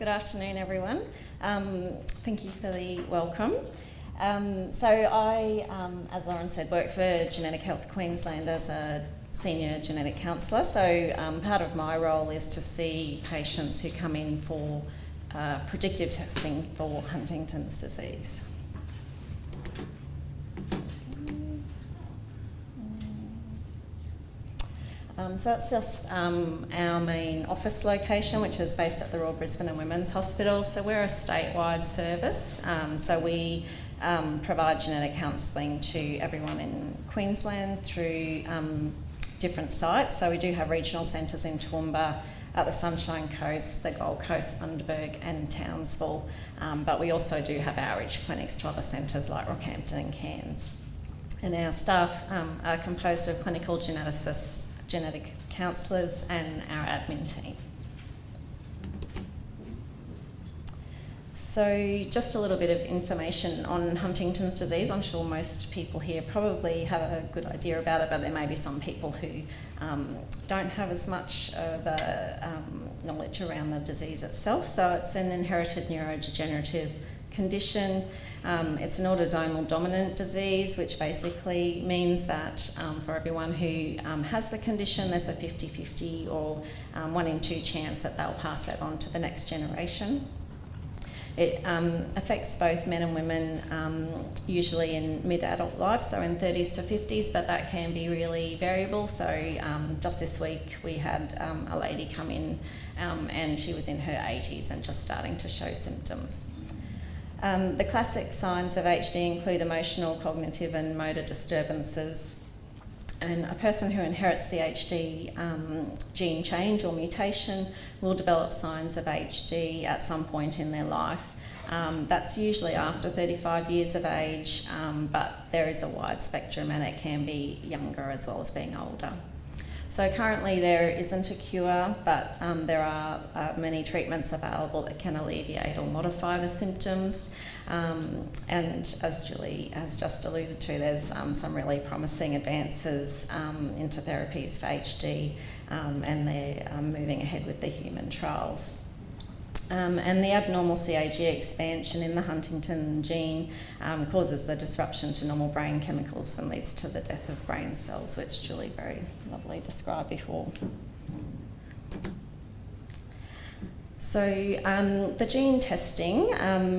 Good afternoon, everyone. Thank you for the welcome. So I, as Lauren said, work for Genetic Health Queensland as a senior genetic counsellor. So part of my role is to see patients who come in for predictive testing for Huntington's disease. So that's just our main office location, which is based at the Royal Brisbane and Women's Hospital. So we're a statewide service. So we provide genetic counselling to everyone in Queensland through different sites. So we do have regional centres in Toowoomba, at the Sunshine Coast, the Gold Coast, Bundaberg and Townsville. But we also do have outreach clinics to other centres like Rockhampton and Cairns. And our staff are composed of clinical geneticists, genetic counsellors and our admin team. So just a little bit of information on Huntington's disease. I'm sure most people here probably have a good idea about it, but there may be some people who don't have as much of a knowledge around the disease itself. So it's an inherited neurodegenerative condition. It's an autosomal dominant disease, which basically means that for everyone who has the condition, there's a 50-50 or 1 in 2 chance that they'll pass that on to the next generation. It affects both men and women, usually in mid-adult life, so in 30s to 50s, but that can be really variable. So just this week we had a lady come in and she was in her 80s and just starting to show symptoms. The classic signs of HD include emotional, cognitive and motor disturbances. And a person who inherits the HD gene change or mutation will develop signs of HD at some point in their life. That's usually after 35 years of age, but there is a wide spectrum and it can be younger as well as being older. So currently there isn't a cure, but there are many treatments available that can alleviate or modify the symptoms. And as Julie has just alluded to, there's some really promising advances into therapies for HD, and they're moving ahead with the human trials. And the abnormal CAG expansion in the Huntington gene causes the disruption to normal brain chemicals and leads to the death of brain cells, which Julie very lovely described before. So the gene testing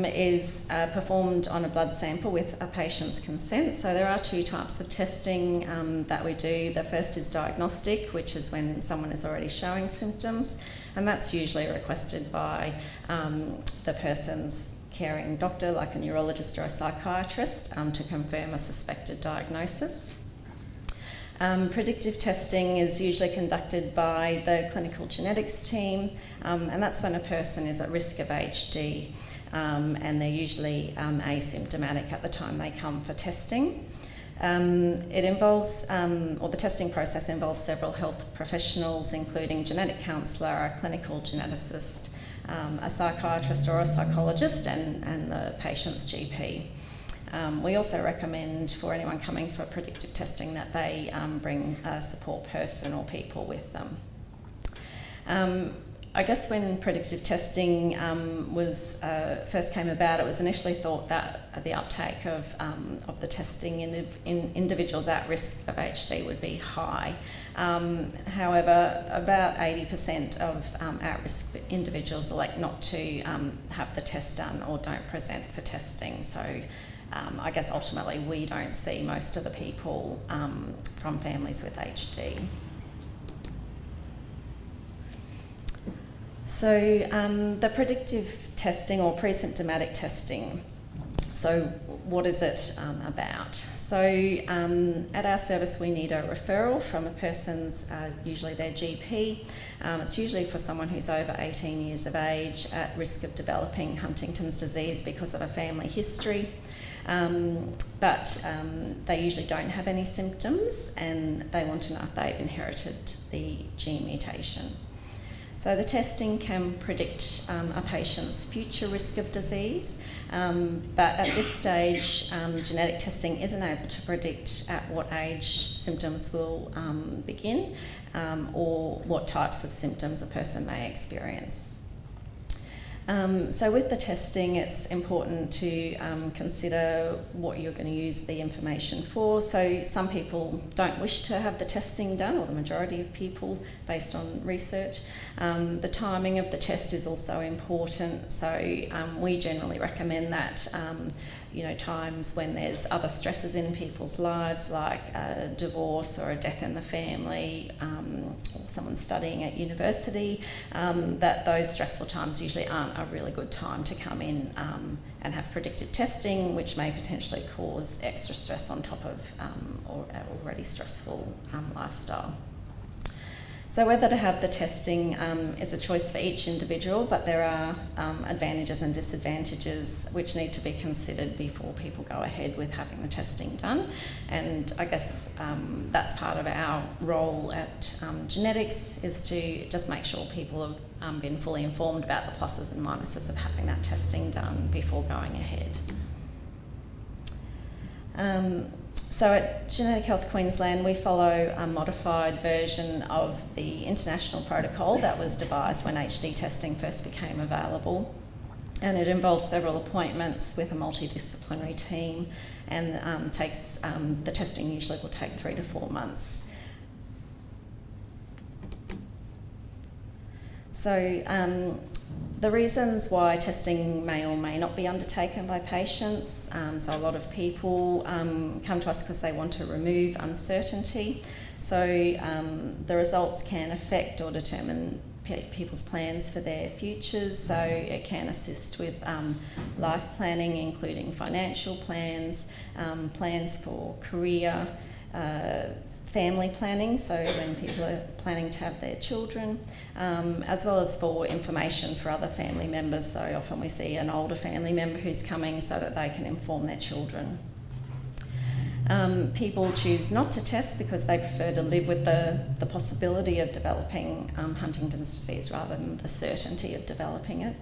is performed on a blood sample with a patient's consent. So there are 2 types of testing that we do. The first is diagnostic, which is when someone is already showing symptoms, and that's usually requested by the person's caring doctor, like a neurologist or a psychiatrist, to confirm a suspected diagnosis. Predictive testing is usually conducted by the clinical genetics team, and that's when a person is at risk of HD, and they're usually asymptomatic at the time they come for testing. It involves, or the testing process involves several health professionals, including genetic counsellor, a clinical geneticist, a psychiatrist or a psychologist, and the patient's GP. We also recommend for anyone coming for predictive testing that they bring a support person or people with them. I guess when predictive testing first came about, it was initially thought that the uptake of the testing in individuals at risk of HD would be high. However, about 80% of at-risk individuals elect not to have the test done or don't present for testing. So I guess ultimately we don't see most of the people from families with HD. So the predictive testing or pre-symptomatic testing, so what is it about? So at our service we need a referral from a person's, usually their GP. It's usually for someone who's over 18 years of age at risk of developing Huntington's disease because of a family history. But they usually don't have any symptoms and they want to know if they've inherited the gene mutation. So the testing can predict a patient's future risk of disease, but at this stage genetic testing isn't able to predict at what age symptoms will begin or what types of symptoms a person may experience. So with the testing, it's important to consider what you're going to use the information for. So some people don't wish to have the testing done, or the majority of people, based on research. The timing of the test is also important. So we generally recommend that times when there's other stresses in people's lives, like a divorce or a death in the family, or someone studying at university, that those stressful times usually aren't a really good time to come in and have predictive testing, which may potentially cause extra stress on top of or already stressful lifestyle. So whether to have the testing is a choice for each individual, but there are advantages and disadvantages which need to be considered before people go ahead with having the testing done. And I guess that's part of our role at Genetics, is to just make sure people have been fully informed about the pluses and minuses of having that testing done before going ahead. So at Genetic Health Queensland, we follow a modified version of the international protocol that was devised when HD testing first became available. And it involves several appointments with a multidisciplinary team, and the testing usually will take 3 to 4 months. So the reasons why testing may or may not be undertaken by patients. So a lot of people come to us because they want to remove uncertainty. So the results can affect or determine people's plans for their futures. So it can assist with life planning, including financial plans, plans for career, family planning, so when people are planning to have their children, as well as for information for other family members. So often we see an older family member who's coming so that they can inform their children. People choose not to test because they prefer to live with the possibility of developing Huntington's disease rather than the certainty of developing it.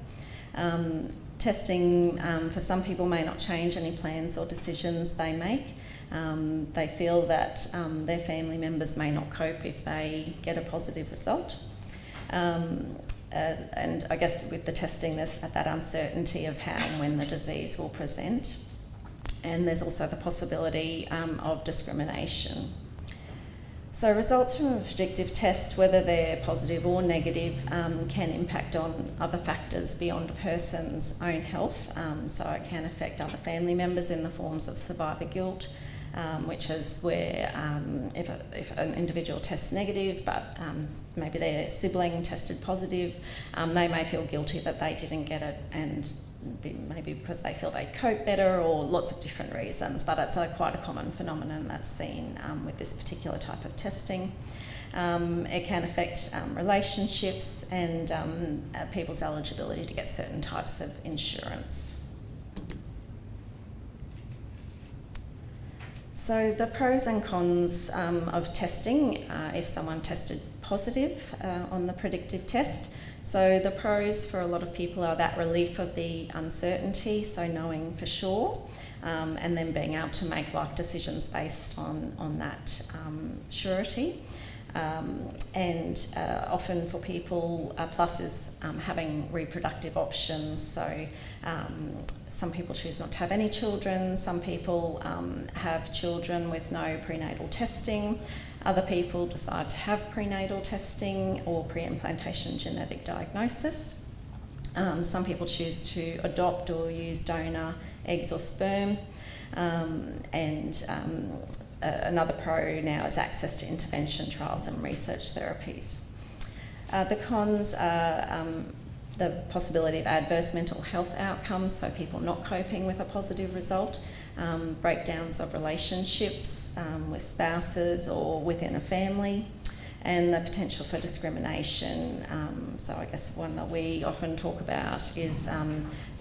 Testing for some people may not change any plans or decisions they make. They feel that their family members may not cope if they get a positive result. And I guess with the testing, there's that uncertainty of how and when the disease will present. And there's also the possibility of discrimination. So results from a predictive test, whether they're positive or negative, can impact on other factors beyond a person's own health. So it can affect other family members in the forms of survivor guilt, which is where if an individual tests negative but maybe their sibling tested positive, they may feel guilty that they didn't get it, and maybe because they feel they cope better, or lots of different reasons, but it's quite a common phenomenon that's seen with this particular type of testing. It can affect relationships and people's eligibility to get certain types of insurance. So the pros and cons of testing if someone tested positive on the predictive test. So the pros for a lot of people are that relief of the uncertainty, so knowing for sure, and then being able to make life decisions based on that surety. And often for people, a plus is having reproductive options. So some people choose not to have any children. Some people have children with no prenatal testing. Other people decide to have prenatal testing or pre-implantation genetic diagnosis. Some people choose to adopt or use donor eggs or sperm. Another pro now is access to intervention trials and research therapies. The cons are the possibility of adverse mental health outcomes, so people not coping with a positive result, breakdowns of relationships with spouses or within a family, and the potential for discrimination. So I guess one that we often talk about is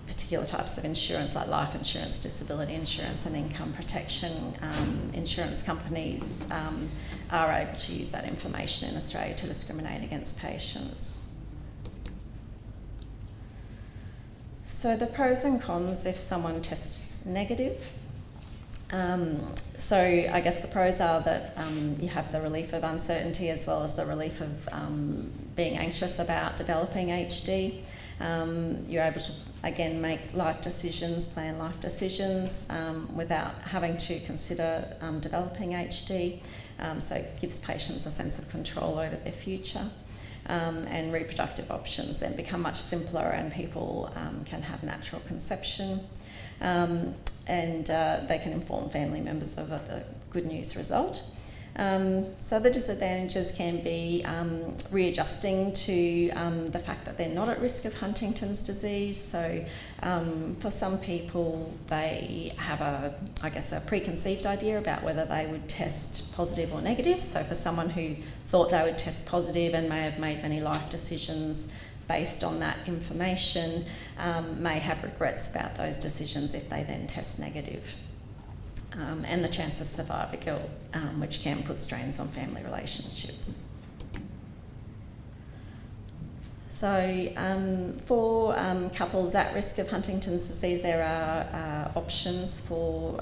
particular types of insurance like life insurance, disability insurance and income protection. Insurance companies are able to use that information in Australia to discriminate against patients. So the pros and cons if someone tests negative. So I guess the pros are that you have the relief of uncertainty as well as the relief of being anxious about developing HD. You're able to, again, make life decisions, plan life decisions without having to consider developing HD. So it gives patients a sense of control over their future. And reproductive options then become much simpler, and people can have natural conception, and they can inform family members of the good news result. So the disadvantages can be readjusting to the fact that they're not at risk of Huntington's disease. So for some people, they have a preconceived idea about whether they would test positive or negative. So for someone who thought they would test positive and may have made many life decisions based on that information, may have regrets about those decisions if they then test negative. And the chance of survivor guilt, which can put strains on family relationships. So for couples at risk of Huntington's disease, there are options for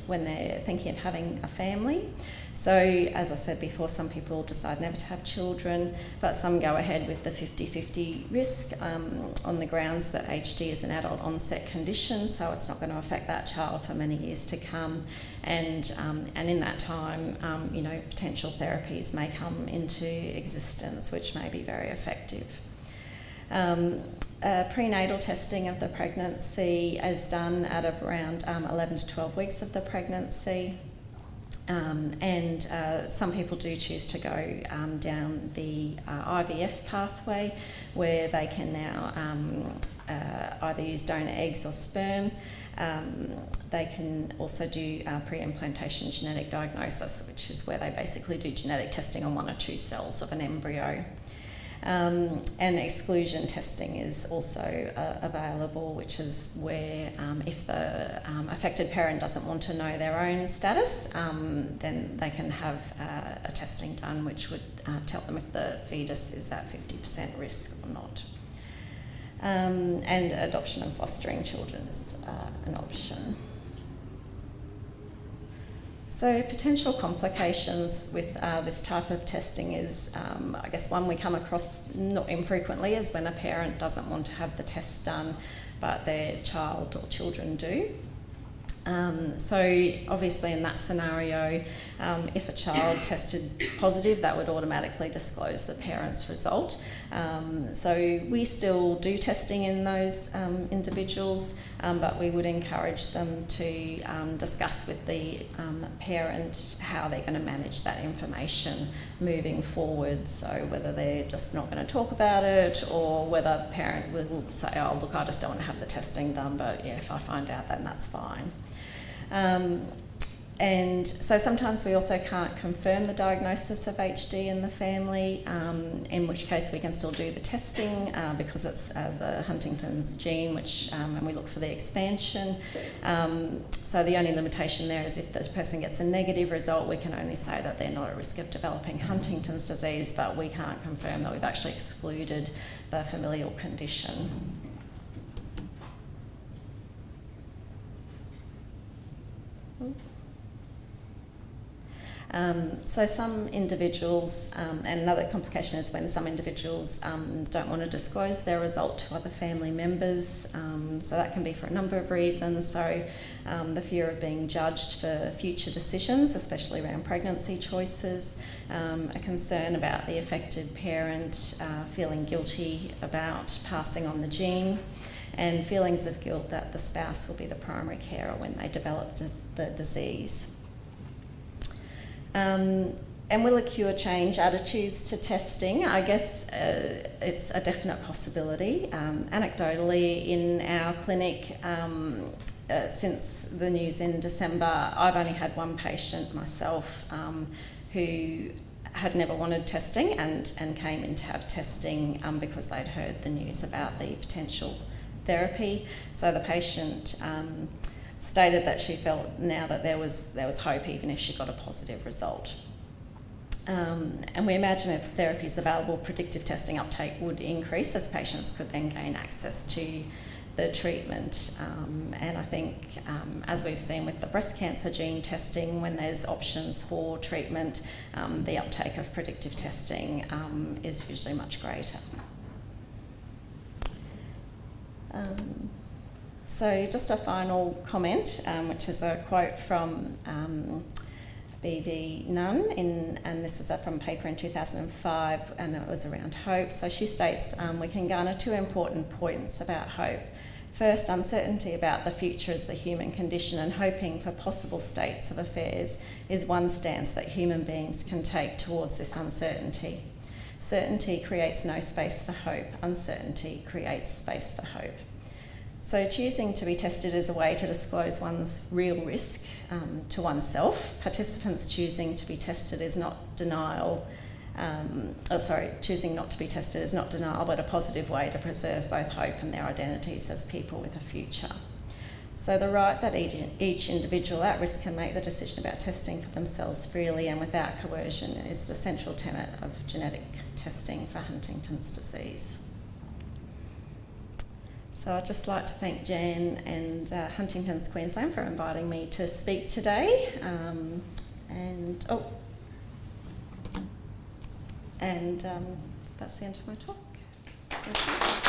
when they're thinking of having a family. So as I said before, some people decide never to have children, but some go ahead with the 50-50 risk on the grounds that HD is an adult onset condition, so it's not going to affect that child for many years to come. And in that time, potential therapies may come into existence, which may be very effective. Prenatal testing of the pregnancy is done at around 11 to 12 weeks of the pregnancy. And some people do choose to go down the IVF pathway, where they can now either use donor eggs or sperm. They can also do pre-implantation genetic diagnosis, which is where they basically do genetic testing on one or two cells of an embryo. And exclusion testing is also available, which is where if the affected parent doesn't want to know their own status, then they can have a testing done which would tell them if the fetus is at 50% risk or not. And adoption and fostering children is an option. So potential complications with this type of testing is, one we come across not infrequently is when a parent doesn't want to have the test done, but their child or children do. So obviously in that scenario, if a child tested positive, that would automatically disclose the parent's result. So we still do testing in those individuals, but we would encourage them to discuss with the parent how they're going to manage that information moving forward. So whether they're just not going to talk about it, or whether the parent will say, oh look, I just don't want to have the testing done, but yeah, if I find out then that's fine. And so sometimes we also can't confirm the diagnosis of HD in the family, in which case we can still do the testing because it's the Huntington's gene, which and we look for the expansion. So the only limitation there is if the person gets a negative result, we can only say that they're not at risk of developing Huntington's disease, but we can't confirm that we've actually excluded the familial condition. So some individuals, and another complication is when some individuals don't want to disclose their result to other family members. So that can be for a number of reasons. So the fear of being judged for future decisions, especially around pregnancy choices, a concern about the affected parent feeling guilty about passing on the gene, and feelings of guilt that the spouse will be the primary carer when they develop the disease. And will a cure change attitudes to testing? I guess it's a definite possibility. Anecdotally, in our clinic, since the news in December, I've only had one patient myself who had never wanted testing and came in to have testing because they'd heard the news about the potential therapy. So the patient stated that she felt now that there was hope even if she got a positive result. And we imagine if therapy is available, predictive testing uptake would increase as patients could then gain access to the treatment. And I think as we've seen with the breast cancer gene testing, when there's options for treatment, the uptake of predictive testing is usually much greater. So just a final comment, which is a quote from B.V. Nunn, and this was from a paper in 2005, and it was around hope. So she states, we can garner 2 important points about hope. First, uncertainty about the future is the human condition, and hoping for possible states of affairs is one stance that human beings can take towards this uncertainty. Certainty creates no space for hope. Uncertainty creates space for hope. So choosing to be tested is a way to disclose one's real risk to oneself. Participants choosing to be tested is not denial. Choosing not to be tested is not denial, but a positive way to preserve both hope and their identities as people with a future. So the right that each individual at risk can make the decision about testing for themselves freely and without coercion is the central tenet of genetic testing for Huntington's disease. So I'd just like to thank Jan and Huntingtons Queensland for inviting me to speak today. And that's the end of my talk. Thank you.